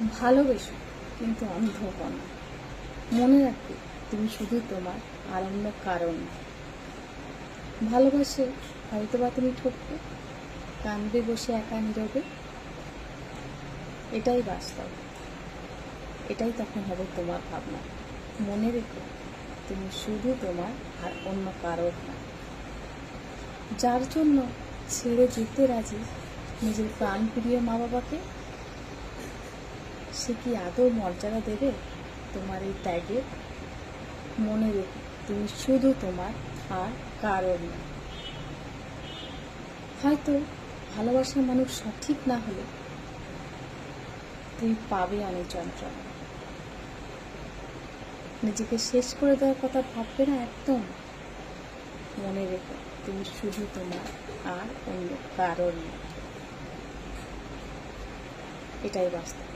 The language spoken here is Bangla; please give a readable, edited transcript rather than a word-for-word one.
ভালোবেসো কিন্তু অন্ধপণ। মনে রাখবে তুমি শুধু তোমার, আর অন্য কারণ না। ভালোবাসে হয়তোবা তুমি ঠকবে, কাঁদবে বসে একা নীরবে। এটাই বাস্তব, এটাই তখন হবে তোমার ভাবনা। মনে রেখো তুমি শুধু তোমার, আর অন্য কারোর না। যার জন্য ছেড়ে যেতে রাজি নিজের প্রাণ প্রিয় মা বাবাকে, সে কি আদৌ মর্যাদা দেবে তোমার এই ত্যাগের? মনে রেখো তুমি শুধু তোমার, আর কারোর না। হয়তো ভালোবাসার মানুষ সঠিক না হলে তুমি পাবে অনেক যন্ত্রণা। নিজেকে শেষ করে দেওয়ার কথা ভাববে না একদম। মনে রেখো তুমি শুধু তোমার, আর অন্য কারোর না। এটাই বাস্তব।